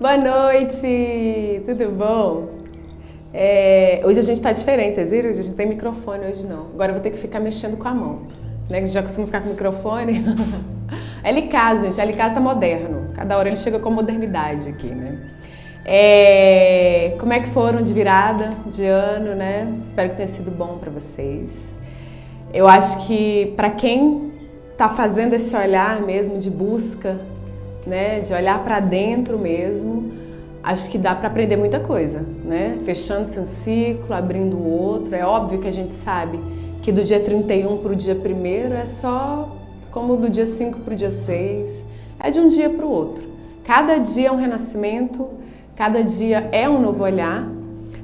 Boa noite! Tudo bom? Hoje a gente tá diferente, vocês viram? A gente não tem microfone hoje não. Agora eu vou ter que ficar mexendo com a mão. Né? Que já costumo ficar com o microfone. LK, gente, LK tá moderno. Cada hora ele chega com modernidade aqui, né? Como é que foram de virada de ano, né? Espero que tenha sido bom para vocês. Eu acho que para quem tá fazendo esse olhar mesmo de busca, né, de olhar para dentro mesmo, acho que dá para aprender muita coisa, né? Fechando-se um ciclo, abrindo o outro. É óbvio que a gente sabe que do dia 31 para o dia 1º é só como do dia 5 para o dia 6, é de um dia para o outro. Cada dia é um renascimento, cada dia é um novo olhar,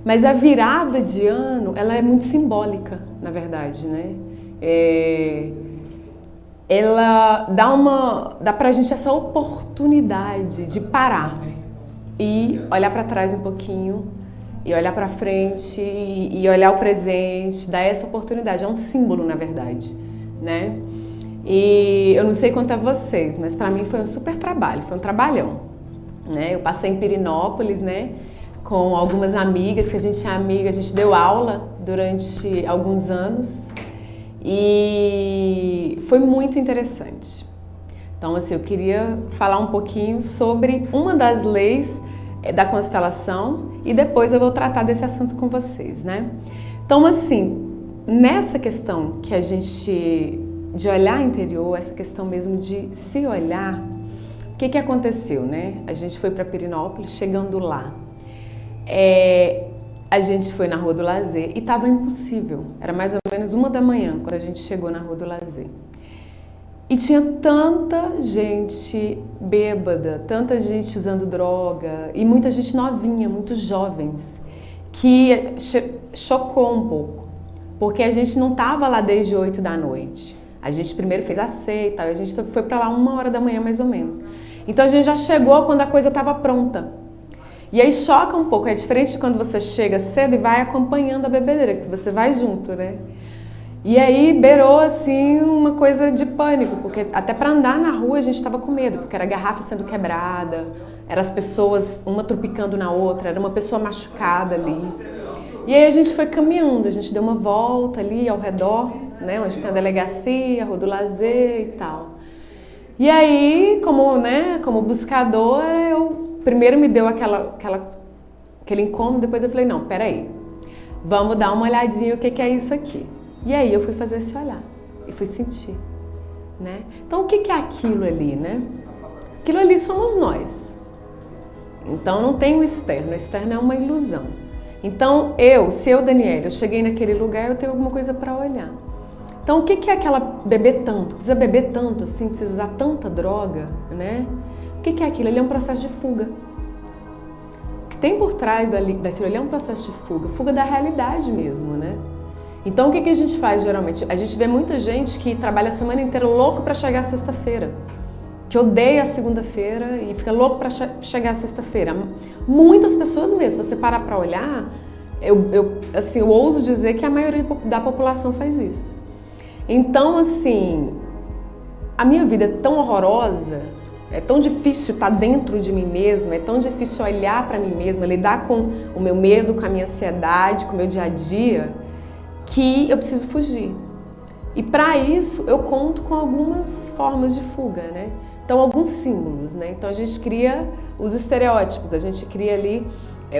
mas a virada de ano, ela é muito simbólica, na verdade, né? Ela dá pra gente essa oportunidade de parar e olhar para trás um pouquinho e olhar para frente e olhar o presente, dar essa oportunidade, é um símbolo na verdade, né? E eu não sei quanto a vocês, mas para mim foi um super trabalho, foi um trabalhão, né? Eu passei em Pirenópolis, né? Com algumas amigas, que a gente é amiga, a gente deu aula durante alguns anos. E foi muito interessante. Então, assim, eu queria falar um pouquinho sobre uma das leis da constelação e depois eu vou tratar desse assunto com vocês, né? Então, assim, nessa questão que a gente, de olhar interior, essa questão mesmo de se olhar, o que aconteceu, né? A gente foi para Pirenópolis, chegando lá, a gente foi na Rua do Lazer e estava impossível. Era mais ou menos 1 da manhã quando a gente chegou na Rua do Lazer. E tinha tanta gente bêbada, tanta gente usando droga e muita gente novinha, muitos jovens, que chocou um pouco. Porque a gente não estava lá desde 8 da noite. A gente primeiro fez a ceia e tal, a gente foi para lá 1 hora da manhã mais ou menos. Então a gente já chegou quando a coisa estava pronta. E aí choca um pouco, é diferente de quando você chega cedo e vai acompanhando a bebedeira, que você vai junto, né? E aí beirou assim uma coisa de pânico, porque até para andar na rua a gente estava com medo, porque era garrafa sendo quebrada, eram as pessoas uma tropicando na outra, era uma pessoa machucada ali. E aí a gente foi caminhando, a gente deu uma volta ali ao redor, né, onde tem a delegacia, a Rua do Lazer e tal. E aí, como buscadora, eu primeiro me deu aquele incômodo, depois eu falei, não, peraí, vamos dar uma olhadinha o que é isso aqui. E aí eu fui fazer esse olhar e fui sentir, né? Então o que é aquilo ali, né? Aquilo ali somos nós. Então não tem o externo é uma ilusão. Então se eu, Daniela, eu cheguei naquele lugar, eu tenho alguma coisa para olhar. Então o que é aquela beber tanto? Precisa beber tanto assim, precisa usar tanta droga, né? O que é aquilo? Ele é um processo de fuga. O que tem por trás daquilo ali é um processo de fuga da realidade mesmo, né? Então o que a gente faz geralmente? A gente vê muita gente que trabalha a semana inteira louco para chegar à sexta-feira, que odeia a segunda-feira e fica louco para chegar à sexta-feira. Muitas pessoas mesmo, se você parar para olhar, eu ouso dizer que a maioria da população faz isso. Então, assim, a minha vida é tão horrorosa, é tão difícil estar dentro de mim mesma, é tão difícil olhar para mim mesma, lidar com o meu medo, com a minha ansiedade, com o meu dia a dia, que eu preciso fugir. E para isso eu conto com algumas formas de fuga, né? Então alguns símbolos, né? Então a gente cria os estereótipos, a gente cria ali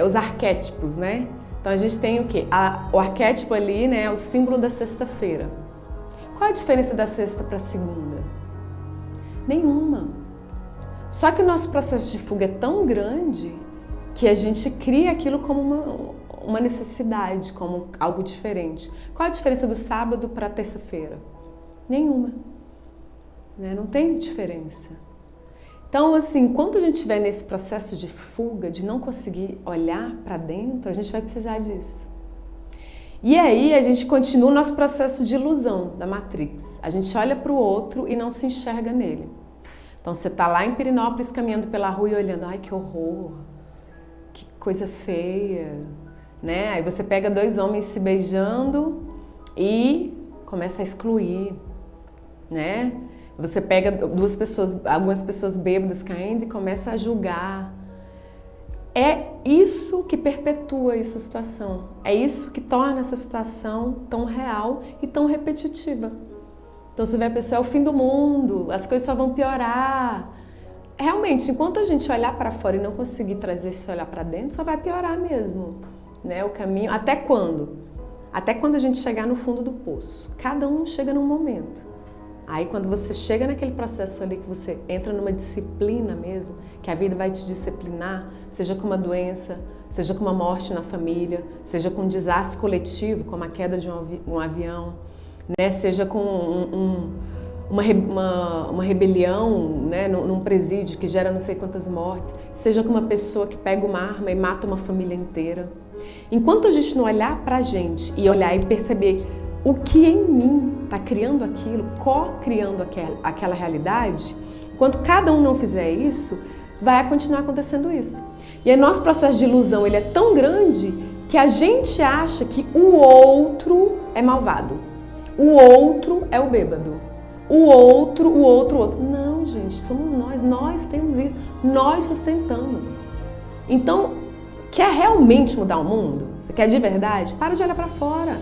os arquétipos, né? Então a gente tem o quê? O arquétipo ali, né, é o símbolo da sexta-feira. Qual a diferença da sexta para a segunda? Nenhuma. Só que o nosso processo de fuga é tão grande que a gente cria aquilo como uma necessidade, como algo diferente. Qual a diferença do sábado para a terça-feira? Nenhuma. Né? Não tem diferença. Então, assim, enquanto a gente estiver nesse processo de fuga, de não conseguir olhar para dentro, a gente vai precisar disso. E aí a gente continua o nosso processo de ilusão da Matrix. A gente olha para o outro e não se enxerga nele. Então você está lá em Pirenópolis caminhando pela rua e olhando, ai que horror, que coisa feia, né? Aí você pega 2 homens se beijando e começa a excluir, né? Você pega algumas pessoas bêbadas caindo e começa a julgar. É isso que perpetua essa situação. É isso que torna essa situação tão real e tão repetitiva. Então você vê a pessoa, é o fim do mundo, as coisas só vão piorar. Realmente, enquanto a gente olhar para fora e não conseguir trazer esse olhar para dentro, só vai piorar mesmo, né? O caminho, até quando? Até quando a gente chegar no fundo do poço. Cada um chega num momento. Aí quando você chega naquele processo ali que você entra numa disciplina mesmo, que a vida vai te disciplinar, seja com uma doença, seja com uma morte na família, seja com um desastre coletivo, como a queda de um avião, né? Seja com uma rebelião, né? Num presídio que gera não sei quantas mortes, seja com uma pessoa que pega uma arma e mata uma família inteira. Enquanto a gente não olhar pra gente e olhar e perceber o que em mim está criando aquilo, co-criando aquela realidade, enquanto cada um não fizer isso, vai continuar acontecendo isso. E aí nosso processo de ilusão ele é tão grande que a gente acha que o outro é malvado, o outro é o bêbado, o outro. Não, gente, somos nós temos isso, nós sustentamos. Então, quer realmente mudar o mundo? Você quer de verdade? Para de olhar para fora.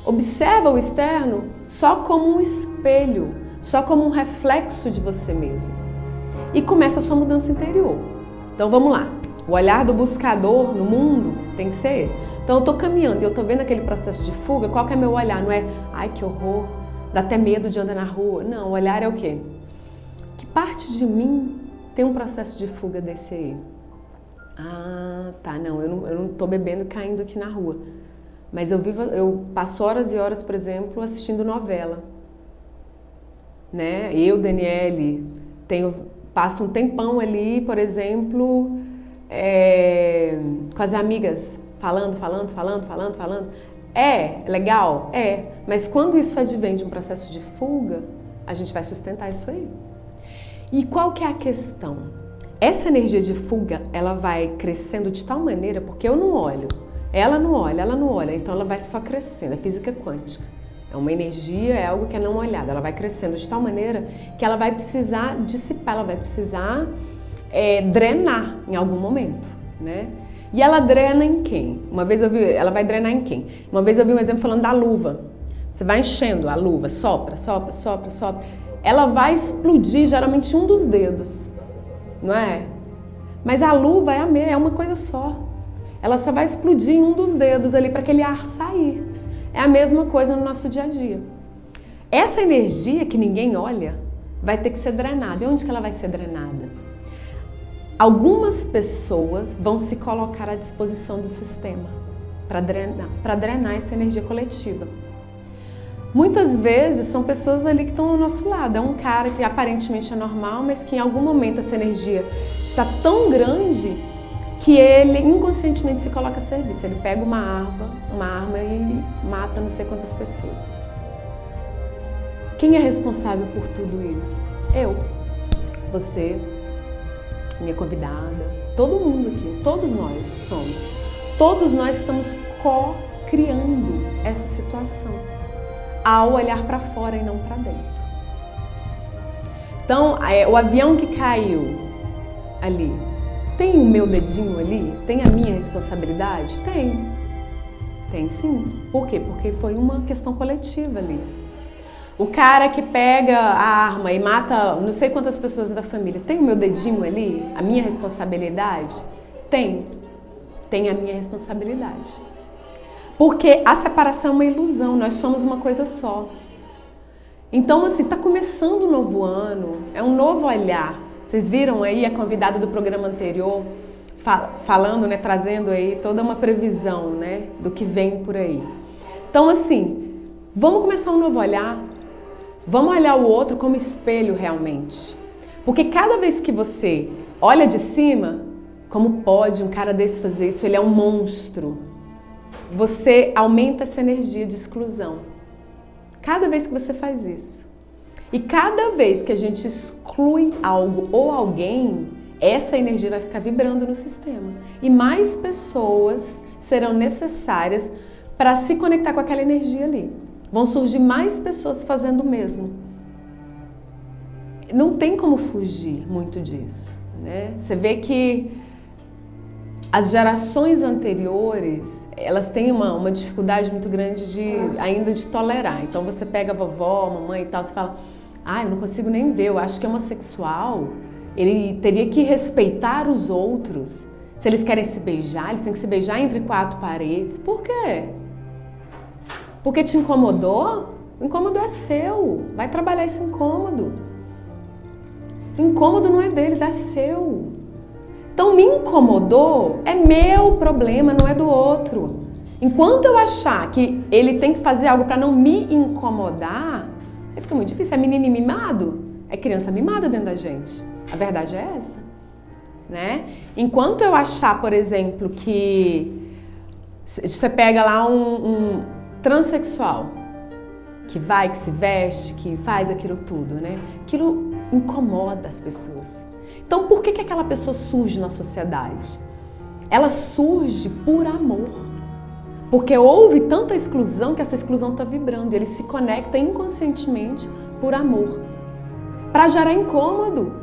Observa o externo só como um espelho, só como um reflexo de você mesmo. E começa a sua mudança interior. Então vamos lá. O olhar do buscador no mundo tem que ser esse. Então eu tô caminhando e eu tô vendo aquele processo de fuga, qual que é meu olhar? Não é, ai que horror, dá até medo de andar na rua. Não, o olhar é o quê? Que parte de mim tem um processo de fuga desse aí? Ah, tá, não, eu não tô bebendo e caindo aqui na rua. Mas eu passo horas e horas, por exemplo, assistindo novela. Né? Eu, Daniele, passo um tempão ali, por exemplo, com as amigas, falando. É legal? É. Mas quando isso advém de um processo de fuga, a gente vai sustentar isso aí. E qual que é a questão? Essa energia de fuga, ela vai crescendo de tal maneira, porque eu não olho. Ela não olha, então ela vai só crescendo, é física quântica. É uma energia, é algo que é não olhado, ela vai crescendo de tal maneira que ela vai precisar dissipar, ela vai precisar drenar em algum momento, né? E ela drena em quem? Ela vai drenar em quem? Uma vez eu vi um exemplo falando da luva. Você vai enchendo a luva, sopra. Ela vai explodir geralmente um dos dedos, não é? Mas a luva é uma coisa só. Ela só vai explodir em um dos dedos ali para aquele ar sair. É a mesma coisa no nosso dia a dia. Essa energia que ninguém olha vai ter que ser drenada. E onde que ela vai ser drenada? Algumas pessoas vão se colocar à disposição do sistema para drenar essa energia coletiva. Muitas vezes são pessoas ali que estão ao nosso lado. É um cara que aparentemente é normal, mas que em algum momento essa energia está tão grande que ele inconscientemente se coloca a serviço. Ele pega uma arma e mata não sei quantas pessoas. Quem é responsável por tudo isso? Eu, você, minha convidada, todo mundo aqui, todos nós somos. Todos nós estamos co-criando essa situação ao olhar para fora e não para dentro. Então, o avião que caiu ali, tem o meu dedinho ali? Tem a minha responsabilidade? Tem. Tem sim. Por quê? Porque foi uma questão coletiva ali. O cara que pega a arma e mata não sei quantas pessoas da família, tem o meu dedinho ali? A minha responsabilidade? Tem. Tem a minha responsabilidade. Porque a separação é uma ilusão, nós somos uma coisa só. Então, assim, tá começando um novo ano, é um novo olhar. Vocês viram aí a convidada do programa anterior falando, né, trazendo aí toda uma previsão, né, do que vem por aí. Então, assim, vamos começar um novo olhar. Vamos olhar o outro como espelho realmente. Porque cada vez que você olha de cima, como pode um cara desse fazer isso? Ele é um monstro. Você aumenta essa energia de exclusão. Cada vez que você faz isso. E cada vez que a gente exclui algo ou alguém, essa energia vai ficar vibrando no sistema. E mais pessoas serão necessárias para se conectar com aquela energia ali. Vão surgir mais pessoas fazendo o mesmo. Não tem como fugir muito disso, né? Você vê que as gerações anteriores, elas têm uma dificuldade muito grande ainda de tolerar. Então você pega a vovó, a mamãe e tal, você fala, eu não consigo nem ver, eu acho que homossexual, ele teria que respeitar os outros. Se eles querem se beijar, eles têm que se beijar entre 4 paredes. Por quê? Porque te incomodou? O incômodo é seu. Vai trabalhar esse incômodo. O incômodo não é deles, é seu. Então, me incomodou, é meu problema, não é do outro. Enquanto eu achar que ele tem que fazer algo para não me incomodar, aí fica muito difícil. É menino mimado? É criança mimada dentro da gente. A verdade é essa. Né? Enquanto eu achar, por exemplo, que você pega lá um transexual que vai, que se veste, que faz aquilo tudo, né? Aquilo incomoda as pessoas. Então, por que aquela pessoa surge na sociedade? Ela surge por amor. Porque houve tanta exclusão que essa exclusão está vibrando. Ele se conecta inconscientemente por amor. Para gerar incômodo.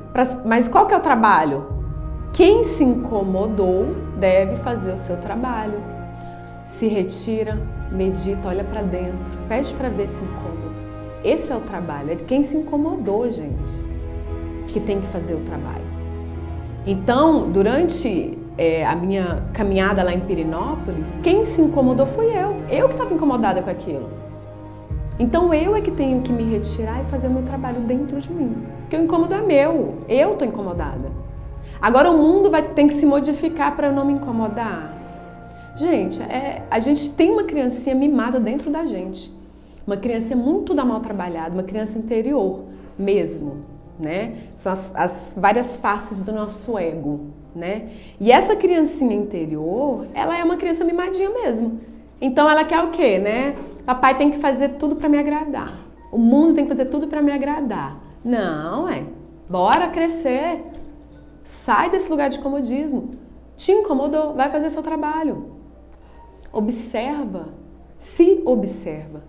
Mas qual que é o trabalho? Quem se incomodou deve fazer o seu trabalho. Se retira, medita, olha para dentro, pede para ver esse incômodo. Esse é o trabalho, é de quem se incomodou, gente, que tem que fazer o trabalho. Então, durante a minha caminhada lá em Pirenópolis, quem se incomodou foi eu que estava incomodada com aquilo. Então eu é que tenho que me retirar e fazer o meu trabalho dentro de mim, porque o incômodo é meu, eu estou incomodada. Agora o mundo tem que se modificar para eu não me incomodar. Gente, a gente tem uma criancinha mimada dentro da gente. Uma criança muito mal trabalhada, uma criança interior mesmo, né? São as várias faces do nosso ego, né? E essa criancinha interior, ela é uma criança mimadinha mesmo. Então ela quer o quê, né? Papai tem que fazer tudo para me agradar. O mundo tem que fazer tudo para me agradar. Não, bora crescer. Sai desse lugar de comodismo. Te incomodou, vai fazer seu trabalho. Observa, se observa.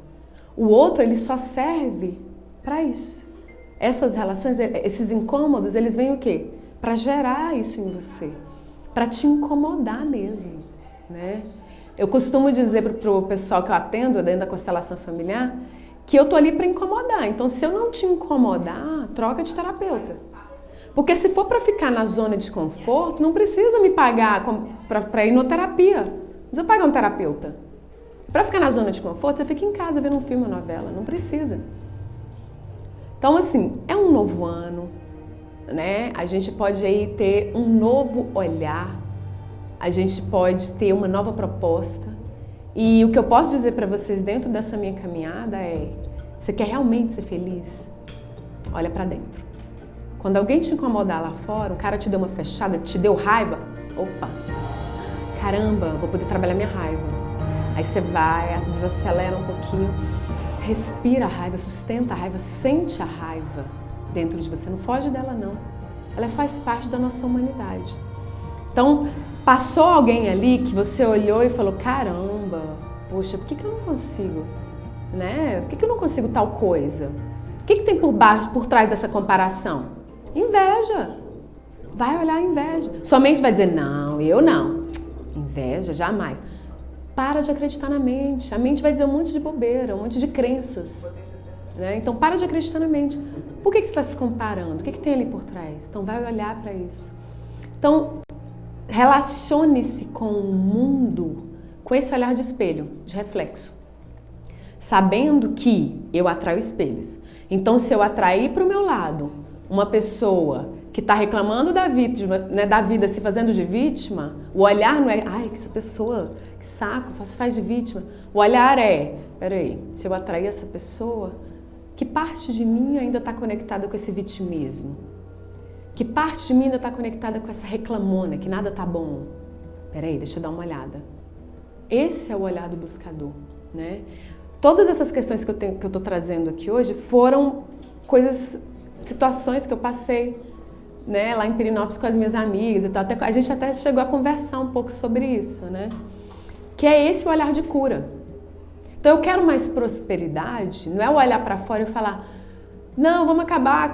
O outro, ele só serve para isso. Essas relações, esses incômodos, eles vêm o quê? Para gerar isso em você. Para te incomodar mesmo, né? Eu costumo dizer pro pessoal que eu atendo dentro da constelação familiar que eu tô ali para incomodar. Então, se eu não te incomodar, troca de terapeuta. Porque se for para ficar na zona de conforto, não precisa me pagar para ir na terapia. Não precisa pagar um terapeuta. Para ficar na zona de conforto, você fica em casa vendo um filme ou novela. Não precisa. Então, assim, é um novo ano, né? A gente pode aí ter um novo olhar. A gente pode ter uma nova proposta. E o que eu posso dizer para vocês dentro dessa minha caminhada é: você quer realmente ser feliz? Olha para dentro. Quando alguém te incomodar lá fora, o cara te deu uma fechada, te deu raiva, opa, caramba, vou poder trabalhar minha raiva. Aí você vai, desacelera um pouquinho, respira a raiva, sustenta a raiva, sente a raiva dentro de você, não foge dela não. Ela faz parte da nossa humanidade. Então, passou alguém ali que você olhou e falou, caramba, poxa, por que eu não consigo, né? Por que eu não consigo tal coisa? O que tem por trás dessa comparação? Inveja. Vai olhar a inveja. Sua mente vai dizer, não, eu não. Inveja, jamais. Para de acreditar na mente. A mente vai dizer um monte de bobeira, um monte de crenças. Né? Então, para de acreditar na mente. Por que você está se comparando? O que tem ali por trás? Então, vai olhar para isso. Então, relacione-se com o mundo com esse olhar de espelho, de reflexo. Sabendo que eu atraio espelhos. Então, se eu atrair para o meu lado uma pessoa que está reclamando da vítima, né, da vida, se fazendo de vítima, o olhar não é, ai, que essa pessoa, que saco, só se faz de vítima. O olhar é, peraí, se eu atrair essa pessoa, que parte de mim ainda está conectada com esse vitimismo? Que parte de mim ainda está conectada com essa reclamona, que nada tá bom? Peraí, deixa eu dar uma olhada. Esse é o olhar do buscador, né? Todas essas questões que eu tô trazendo aqui hoje foram situações que eu passei, né, lá em Pirenópolis com as minhas amigas e tal. A gente até chegou a conversar um pouco sobre isso, né? Que é esse o olhar de cura. Então eu quero mais prosperidade, não é o olhar para fora e falar, Não, vamos acabar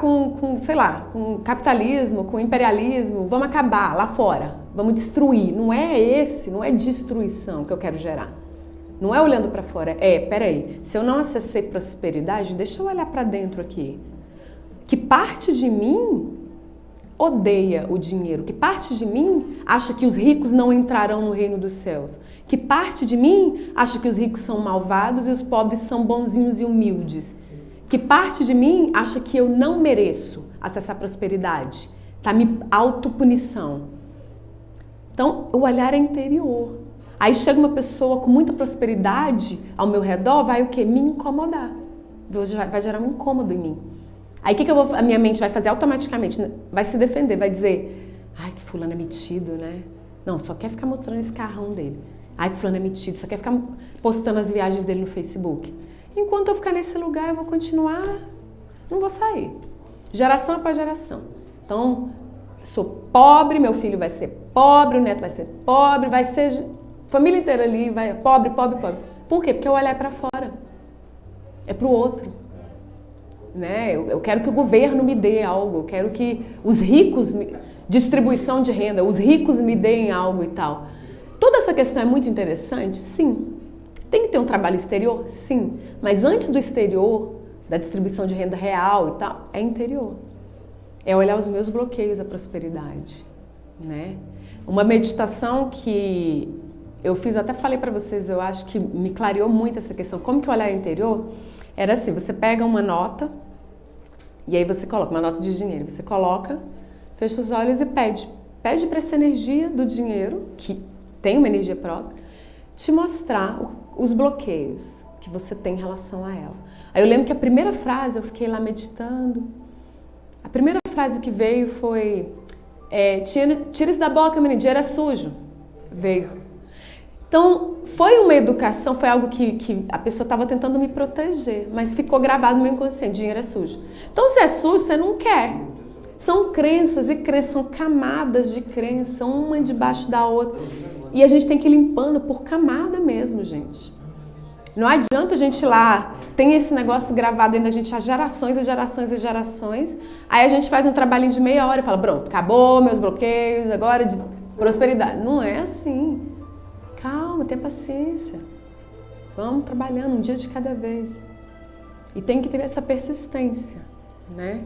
sei lá, com o capitalismo, com o imperialismo, vamos acabar lá fora, vamos destruir. Não é destruição que eu quero gerar. Não é olhando para fora, peraí, se eu não acessei prosperidade, deixa eu olhar para dentro aqui. Que parte de mim odeia o dinheiro? Que parte de mim acha que os ricos não entrarão no reino dos céus? Que parte de mim acha que os ricos são malvados e os pobres são bonzinhos e humildes? Que parte de mim acha que eu não mereço acessar a prosperidade? Tá me autopunição. Então, o olhar é interior. Aí chega uma pessoa com muita prosperidade ao meu redor, vai o quê? Me incomodar. Vai gerar um incômodo em mim. Aí o que a minha mente vai fazer automaticamente? Vai se defender, vai dizer, ai, que fulano é metido, né? Não, só quer ficar mostrando esse carrão dele. Ai, que fulano é metido, só quer ficar postando as viagens dele no Facebook. Enquanto eu ficar nesse lugar, eu vou continuar, não vou sair. Geração após geração. Então, sou pobre, meu filho vai ser pobre, o neto vai ser pobre, vai ser família inteira ali, vai pobre, pobre, pobre. Por quê? Porque o olhar é para fora. É para o outro. Né? Eu quero que o governo me dê algo, eu quero que os ricos, distribuição de renda, os ricos me deem algo e tal. Toda essa questão é muito interessante? Sim. Tem que ter um trabalho exterior? Sim. Mas antes do exterior, da distribuição de renda real e tal, é interior. É olhar os meus bloqueios à prosperidade. Né? Uma meditação que eu fiz, eu até falei para vocês, eu acho que me clareou muito essa questão. Como que o olhar interior? Era assim, você pega uma nota e aí você coloca, uma nota de dinheiro, você coloca, fecha os olhos e pede para essa energia do dinheiro, que tem uma energia própria, te mostrar os bloqueios que você tem em relação a ela. Aí eu lembro que a primeira frase, eu fiquei lá meditando, a primeira frase que veio foi, tira isso da boca, menino, dinheiro é sujo. Veio. Então, foi uma educação, foi algo que a pessoa estava tentando me proteger, mas ficou gravado no meu inconsciente, dinheiro é sujo. Então, se é sujo, você não quer. São crenças e crenças, são camadas de crença, uma debaixo da outra. E a gente tem que ir limpando por camada mesmo, gente. Não adianta a gente ir lá, tem esse negócio gravado ainda, a gente há gerações e gerações e gerações, aí a gente faz um trabalhinho de meia hora e fala, pronto, acabou meus bloqueios, agora de prosperidade. Não é assim. Calma, tenha paciência. Vamos trabalhando um dia de cada vez. E tem que ter essa persistência, né?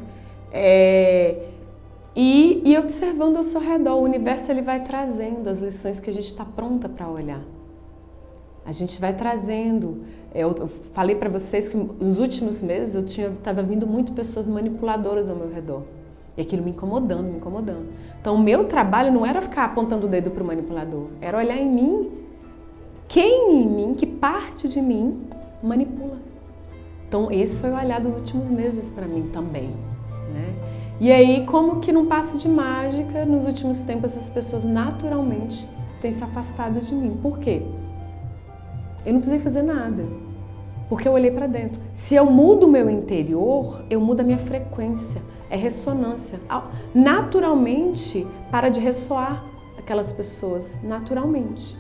E observando ao seu redor, o universo ele vai trazendo as lições que a gente está pronta para olhar. A gente vai trazendo. Eu falei para vocês que nos últimos meses estava vindo muito pessoas manipuladoras ao meu redor. E aquilo me incomodando, me incomodando. Então, o meu trabalho não era ficar apontando o dedo para o manipulador, era olhar em mim, quem em mim, que parte de mim manipula. Então, esse foi o olhar dos últimos meses para mim também, né? E aí, como que num passe de mágica, nos últimos tempos, essas pessoas naturalmente têm se afastado de mim. Por quê? Eu não precisei fazer nada, porque eu olhei para dentro. Se eu mudo o meu interior, eu mudo a minha frequência. É ressonância. Naturalmente, para de ressoar aquelas pessoas, naturalmente.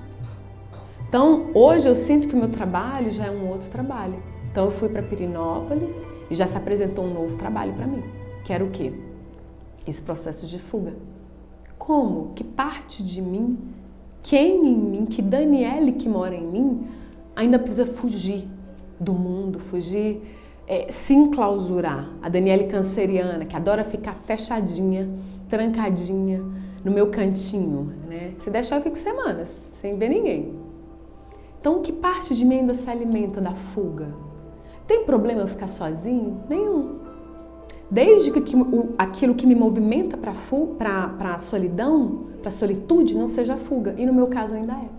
Então, hoje eu sinto que o meu trabalho já é um outro trabalho. Então, eu fui para Pirenópolis e já se apresentou um novo trabalho para mim, que era o quê? Esse processo de fuga. Como? Que parte de mim, quem em mim, que Daniele que mora em mim, ainda precisa fugir do mundo, fugir... se enclausurar. A Daniele canceriana, que adora ficar fechadinha, trancadinha no meu cantinho, né? Se deixar, eu fico semanas sem ver ninguém. Então, que parte de mim ainda se alimenta da fuga? Tem problema eu ficar sozinho? Nenhum. Desde que aquilo que me movimenta para a solidão, para a solitude, não seja fuga. E no meu caso ainda é.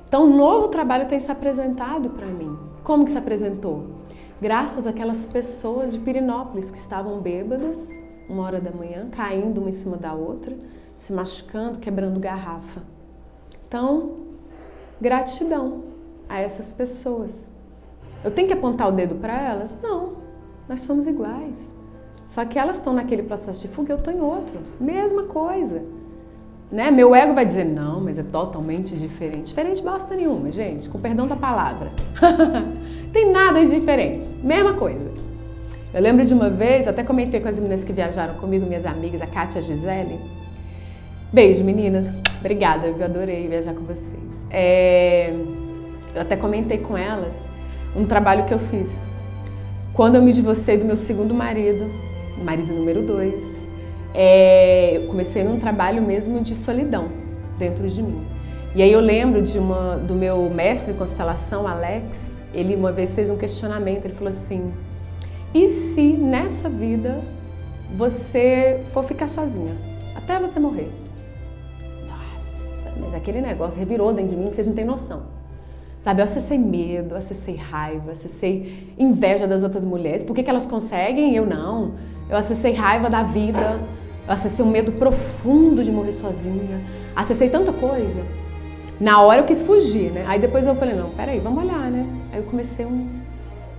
Então, um novo trabalho tem se apresentado para mim. Como que se apresentou? Graças àquelas pessoas de Pirenópolis que estavam bêbadas, 1h da manhã, caindo uma em cima da outra, se machucando, quebrando garrafa. Então, gratidão a essas pessoas. Eu tenho que apontar o dedo para elas? Não, nós somos iguais. Só que elas estão naquele processo de fuga, eu estou em outro. Mesma coisa. Né? Meu ego vai dizer, não, mas é totalmente diferente. Diferente bosta nenhuma, gente, com perdão da palavra. Tem nada de diferente, mesma coisa. Eu lembro de uma vez, até comentei com as meninas que viajaram comigo, minhas amigas, a Kátia e a Gisele. Beijo, meninas. Obrigada, eu adorei viajar com vocês. Eu até comentei com elas um trabalho que eu fiz. Quando eu me divorciei do meu segundo marido, marido número 2, eu comecei num trabalho mesmo de solidão dentro de mim. E aí eu lembro do meu mestre em constelação, Alex, ele uma vez fez um questionamento, ele falou assim: e se nessa vida você for ficar sozinha, até você morrer? Nossa, mas aquele negócio revirou dentro de mim que vocês não têm noção. Sabe, eu acessei medo, acessei raiva, acessei inveja das outras mulheres. Por que elas conseguem e eu não? Eu acessei raiva da vida, eu acessei um medo profundo de morrer sozinha, acessei tanta coisa. Na hora eu quis fugir, né? Aí depois eu falei, não, peraí, vamos olhar, né? Aí eu comecei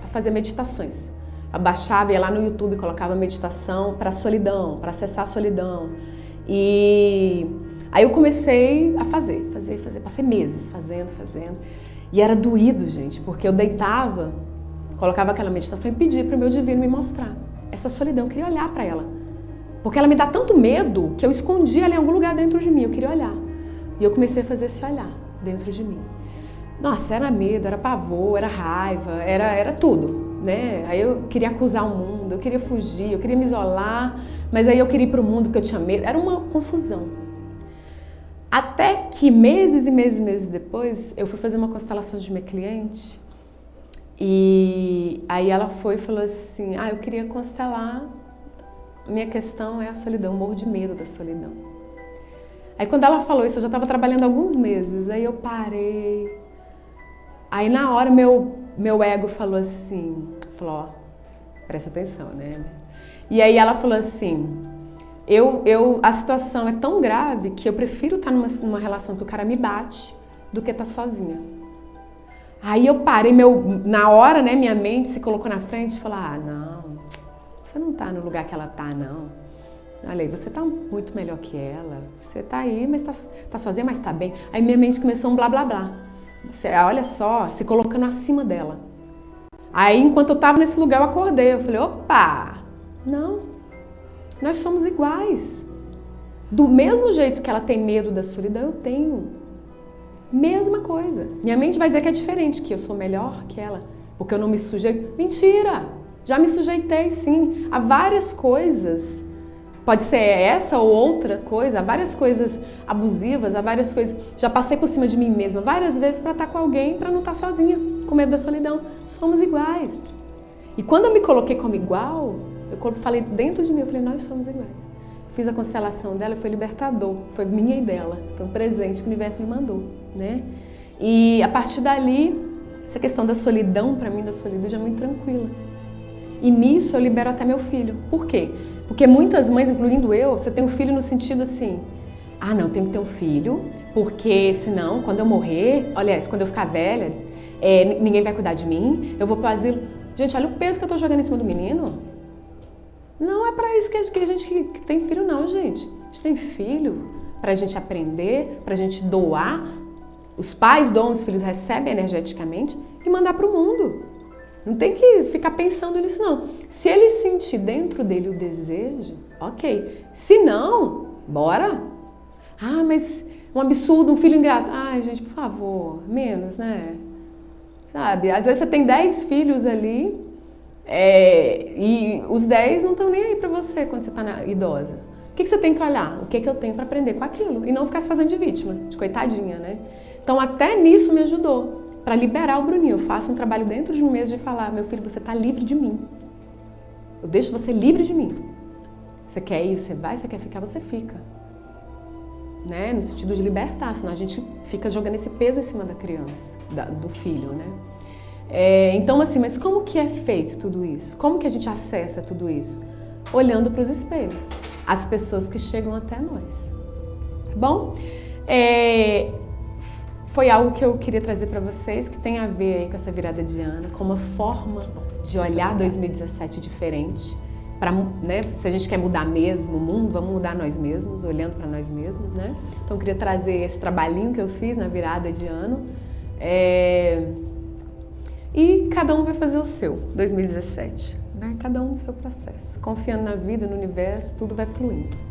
a fazer meditações. Abaixava, ia lá no YouTube, colocava meditação para a solidão, para acessar a solidão. E aí eu comecei a fazer. Passei meses fazendo. E era doído, gente, porque eu deitava, colocava aquela meditação e pedia para o meu divino me mostrar essa solidão. Eu queria olhar para ela. Porque ela me dá tanto medo que eu escondia ela em algum lugar dentro de mim. Eu queria olhar. E eu comecei a fazer esse olhar dentro de mim. Nossa, era medo, era pavor, era raiva, era tudo, né? Aí eu queria acusar o mundo, eu queria fugir, eu queria me isolar, mas aí eu queria ir para o mundo porque eu tinha medo. Era uma confusão. Até que meses e meses depois, eu fui fazer uma constelação de minha cliente e aí ela foi e falou assim, eu queria constelar, minha questão é a solidão, eu morro de medo da solidão. Aí quando ela falou isso, eu já estava trabalhando há alguns meses, aí eu parei, aí na hora meu ego falou assim, presta atenção, né? E aí ela falou assim, a situação é tão grave que eu prefiro estar numa relação que o cara me bate do que estar sozinha. Aí eu parei, na hora, né, minha mente se colocou na frente e falou, não, você não tá no lugar que ela tá, não. Olha aí, você tá muito melhor que ela, você tá aí, mas tá sozinha, mas tá bem. Aí minha mente começou um blá blá blá. Olha só, se colocando acima dela. Aí enquanto eu tava nesse lugar eu acordei, eu falei, opa, não. Nós somos iguais. Do mesmo jeito que ela tem medo da solidão, eu tenho. Mesma coisa. Minha mente vai dizer que é diferente, que eu sou melhor que ela, porque eu não me sujeito. Mentira! Já me sujeitei, sim, a várias coisas. Pode ser essa ou outra coisa, a várias coisas abusivas, a várias coisas. Já passei por cima de mim mesma várias vezes para estar com alguém, para não estar sozinha, com medo da solidão. Somos iguais. E quando eu me coloquei como igual, eu falei dentro de mim, eu falei, nós somos iguais. Fiz a constelação dela, foi libertador, foi minha e dela, foi um presente que o universo me mandou, né? E a partir dali, essa questão da solidão, para mim, da solitude é muito tranquila. E nisso eu libero até meu filho. Por quê? Porque muitas mães, incluindo eu, você tem um filho no sentido assim, não, tenho que ter um filho, porque senão, quando eu morrer, aliás, quando eu ficar velha, ninguém vai cuidar de mim, eu vou pro asilo. Gente, olha o peso que eu tô jogando em cima do menino. Não é para isso que a gente que tem filho, não, gente. A gente tem filho para a gente aprender, para a gente doar. Os pais doam, os filhos recebem energeticamente e mandar para o mundo. Não tem que ficar pensando nisso, não. Se ele sentir dentro dele o desejo, ok. Se não, bora. Mas um absurdo, um filho ingrato. Gente, por favor, menos, né? Sabe, às vezes você tem 10 filhos ali, e os 10 não estão nem aí pra você quando você tá idosa. O que você tem que olhar? O que eu tenho pra aprender com aquilo? E não ficar se fazendo de vítima, de coitadinha, né? Então até nisso me ajudou, pra liberar o Bruninho. Eu faço um trabalho dentro de mim mesmo de falar, meu filho, você tá livre de mim. Eu deixo você livre de mim. Você quer ir, você vai, você quer ficar, você fica. Né? No sentido de libertar, senão a gente fica jogando esse peso em cima da criança, do filho, né? Então assim, mas como que é feito tudo isso? Como que a gente acessa tudo isso? Olhando para os espelhos, as pessoas que chegam até nós. Tá bom? Foi algo que eu queria trazer para vocês, que tem a ver aí com essa virada de ano, com uma forma de olhar 2017 diferente. Né, se a gente quer mudar mesmo o mundo, vamos mudar nós mesmos, olhando para nós mesmos, né? Então eu queria trazer esse trabalhinho que eu fiz na virada de ano. E cada um vai fazer o seu, 2017, né? cada um no seu processo. Confiando na vida, no universo, tudo vai fluindo.